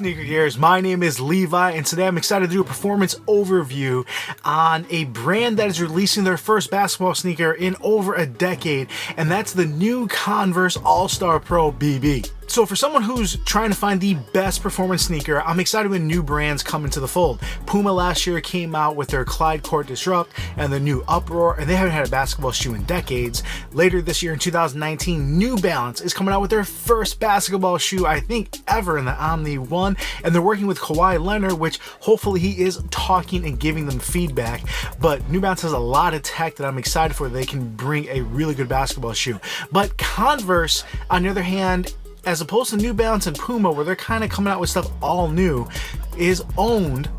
sneaker gears? My name is Levi, and today I'm excited to do a performance overview on a brand that is releasing their first basketball sneaker in over a decade, and that's the new Converse All-Star Pro BB. So for someone who's trying to find the best performance sneaker, I'm excited when new brands come into the fold. Puma last year came out with their Clyde Court Disrupt and the new Uproar, and they haven't had a basketball shoe in decades. Later this year in 2019, New Balance is coming out with their first basketball shoe, I think, ever in the Omni 1, and they're working with Kawhi Leonard, which hopefully he is talking and giving them feedback. But New Balance has a lot of tech that I'm excited for. They can bring a really good basketball shoe. But Converse, on the other hand, as opposed to New Balance and Puma, where they're kind of coming out with stuff all new,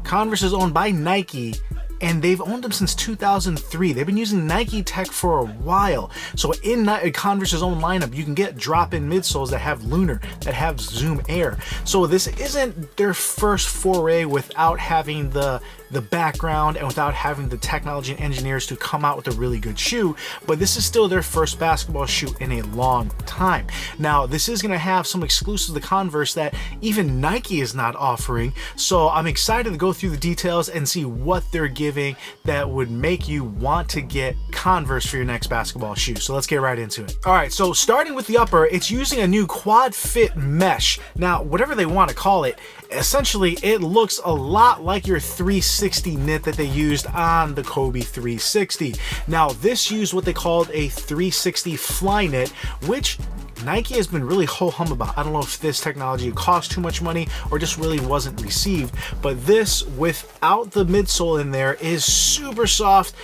Converse is owned by Nike, and they've owned them since 2003. They've been using Nike tech for a while. So in Converse's own lineup, you can get drop-in midsoles that have Lunar, that have Zoom Air. So this isn't their first foray without having the background and without having the technology and engineers to come out with a really good shoe, but this is still their first basketball shoe in a long time. Now, this is going to have some exclusives to Converse that even Nike is not offering, so I'm excited to go through the details and see what they're giving that would make you want to get Converse for your next basketball shoe. So let's get right into it. All right, so starting with the upper, it's using a new quad fit mesh. Now, whatever they want to call it, essentially it looks a lot like your 360 knit that they used on the Kobe 360. Now, this used what they called a 360 fly knit, which Nike has been really ho-hum about. I don't know if this technology cost too much money or just really wasn't received, but this without the midsole in there is super soft,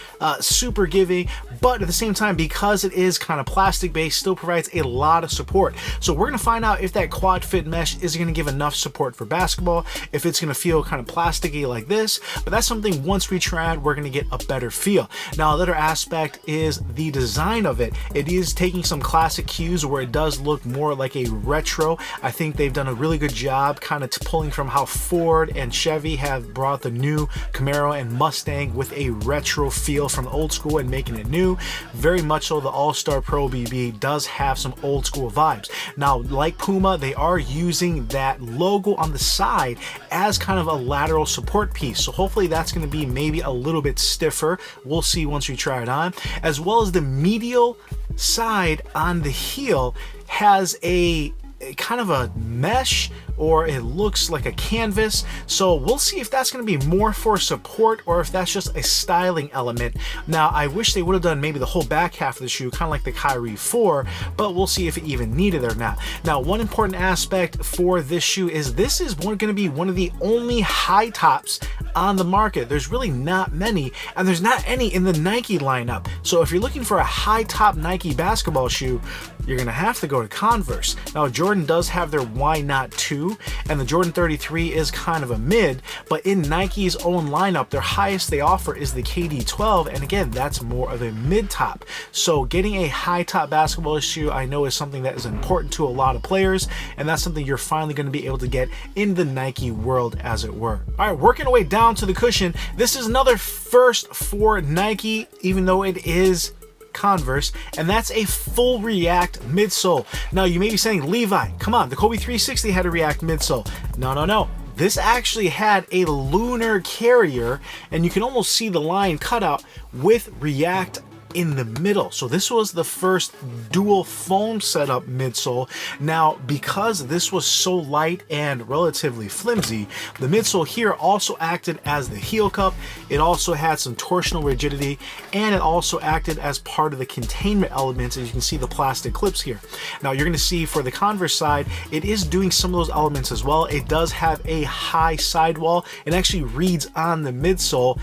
super giving, but at the same time, because it is kind of plastic based, still provides a lot of support. So we're gonna find out if that quad fit mesh is gonna give enough support for basketball, if it's gonna feel kind of plasticky like this, but that's something once we try it, we're gonna get a better feel. Now, another aspect is the design of it. It is taking some classic cues where it does look more like a retro. I think they've done a really good job kind of pulling from how Ford and Chevy have brought the new Camaro and Mustang with a retro feel from the old school and making it new. Very much so, the All-Star Pro BB does have some old school vibes. Now, like Puma, they are using that logo on the side as kind of a lateral support piece. So hopefully that's going to be maybe a little bit stiffer. We'll see once we try it on. As well as the medial side on the heel has a kind of a mesh, or it looks like a canvas. So we'll see if that's going to be more for support or if that's just a styling element. Now, I wish they would have done maybe the whole back half of the shoe, kind of like the Kyrie 4, but we'll see if it even needed it or not. Now, one important aspect for this shoe is this is going to be one of the only high tops on the market. There's really not many, and there's not any in the Nike lineup. So if you're looking for a high top Nike basketball shoe, you're gonna have to go to Converse. Now, Jordan does have their Why Not 2, and the Jordan 33 is kind of a mid, but in Nike's own lineup, their highest they offer is the KD 12, and again, that's more of a mid top. So getting a high top basketball shoe, I know, is something that is important to a lot of players, and that's something you're finally gonna be able to get in the Nike world, as it were. All right, working our way down to the cushion, this is another first for Nike, even though it is Converse, and that's a full React midsole. Now, you may be saying, Levi, come on, the Kobe 360 had a React midsole. No. This actually had a Lunar carrier, and you can almost see the line cut out with React in the middle. So this was the first dual foam setup midsole. Now, because this was so light and relatively flimsy, the midsole here also acted as the heel cup. It also had some torsional rigidity, and it also acted as part of the containment elements, as you can see the plastic clips here. Now, you're going to see for the Converse side, it is doing some of those elements as well. It does have a high sidewall. It actually reads on the midsole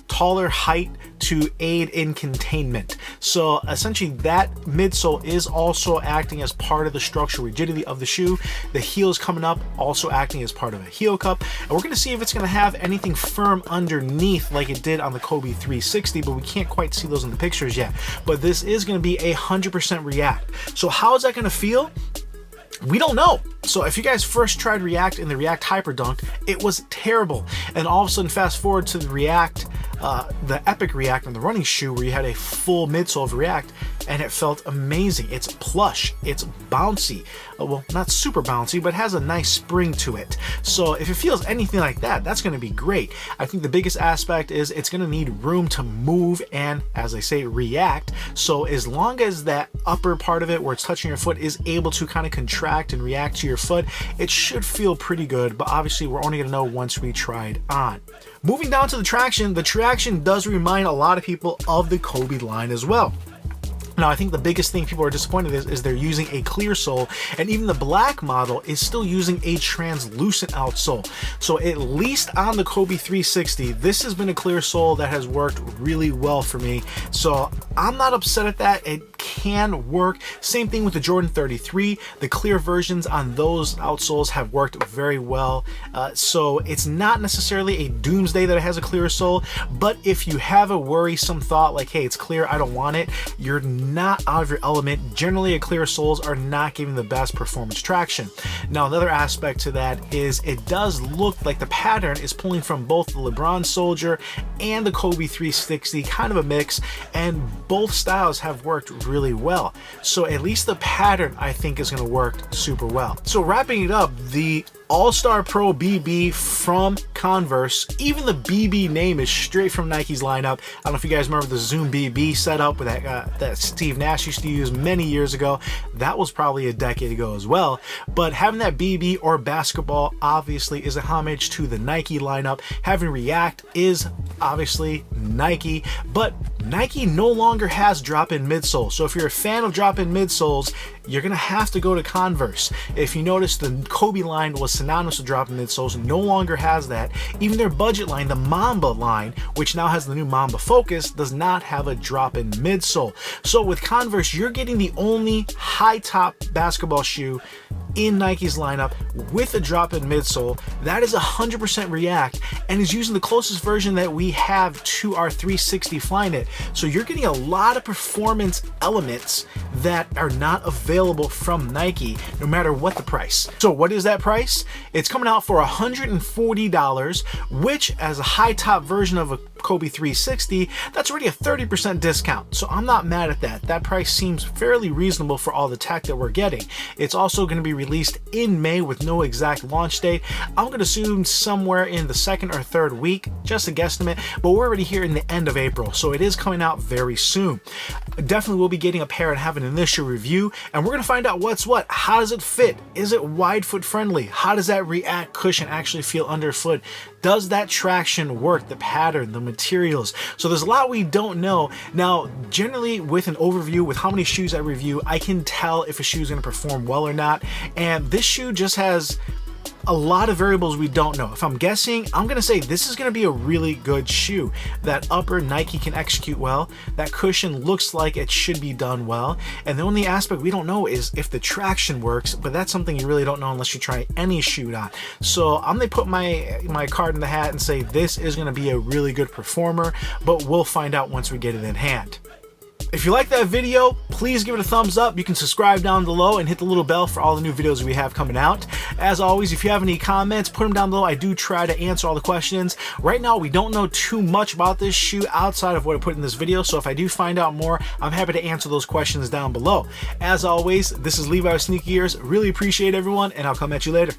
taller height to aid in containment. So essentially that midsole is also acting as part of the structural rigidity of the shoe. The heel is coming up, also acting as part of a heel cup. And we're gonna see if it's gonna have anything firm underneath like it did on the Kobe 360, but we can't quite see those in the pictures yet. But this is gonna be 100% React. So how is that gonna feel? We don't know. So if you guys first tried React in the React Hyperdunk, it was terrible. And all of a sudden, fast forward to the React the Epic React on the running shoe, where you had a full midsole of React, and it felt amazing. It's plush, it's bouncy. Well, not super bouncy, but has a nice spring to it. So if it feels anything like that, that's going to be great. I think the biggest aspect is it's going to need room to move and, as they say, react. So as long as that upper part of it where it's touching your foot is able to kind of contract and react to your foot, it should feel pretty good, but obviously we're only going to know once we try it on. Moving down to the traction does remind a lot of people of the Kobe line as well. Now, I think the biggest thing people are disappointed is they're using a clear sole, and even the black model is still using a translucent outsole. So at least on the Kobe 360, this has been a clear sole that has worked really well for me. So I'm not upset at that. It can work. Same thing with the Jordan 33. The clear versions on those outsoles have worked very well. So it's not necessarily a doomsday that it has a clear sole, but if you have a worrisome thought like, hey, it's clear, I don't want it, you're not out of your element. Generally, a clear soles are not giving the best performance traction. Now, another aspect to that is it does look like the pattern is pulling from both the LeBron Soldier and the Kobe 360, kind of a mix, and both styles have worked really well. So at least the pattern, I think, is going to work super well. So wrapping it up, the All-Star Pro BB from Converse, even the BB name is straight from Nike's lineup. I don't know if you guys remember the Zoom BB setup with that Steve Nash used to use many years ago. That was probably a decade ago as well. But having that BB or basketball obviously is a homage to the Nike lineup. Having React is obviously Nike, but Nike no longer has drop-in midsole. So if you're a fan of drop-in midsoles, you're gonna have to go to Converse. If you notice, the Kobe line was synonymous with drop-in midsoles, no longer has that. Even their budget line, the Mamba line, which now has the new Mamba Focus, does not have a drop-in midsole. So with Converse, you're getting the only high-top basketball shoe in Nike's lineup with a drop-in midsole that is 100% React and is using the closest version that we have to our 360 Flyknit. So you're getting a lot of performance elements that are not available from Nike, no matter what the price. So what is that price? It's coming out for $140, which as a high top version of a Kobe 360, that's already a 30% discount. So I'm not mad at that. That price seems fairly reasonable for all the tech that we're getting. It's also going to be released in May with no exact launch date. I'm going to assume somewhere in the second or third week, just a guesstimate, but we're already here in the end of April, so it is coming out very soon. Definitely will be getting a pair and have an initial review, and we're going to find out what's what. How does it fit? Is it wide foot friendly? How does that React cushion actually feel underfoot? Does that traction work? The pattern, the materials. So there's a lot we don't know. Now, generally with an overview, with how many shoes I review, I can tell if a shoe is going to perform well or not. And this shoe just has a lot of variables we don't know. If I'm guessing, I'm gonna say this is gonna be a really good shoe. That upper Nike can execute well. That cushion looks like it should be done well. And the only aspect we don't know is if the traction works, but that's something you really don't know unless you try any shoe on. So I'm gonna put my card in the hat and say this is gonna be a really good performer, but we'll find out once we get it in hand. If you like that video, please give it a thumbs up. You can subscribe down below and hit the little bell for all the new videos we have coming out. As always, if you have any comments, put them down below. I do try to answer all the questions. Right now, we don't know too much about this shoe outside of what I put in this video, so if I do find out more, I'm happy to answer those questions down below. As always, this is Levi with Sneaky Ears. Really appreciate everyone, and I'll come at you later.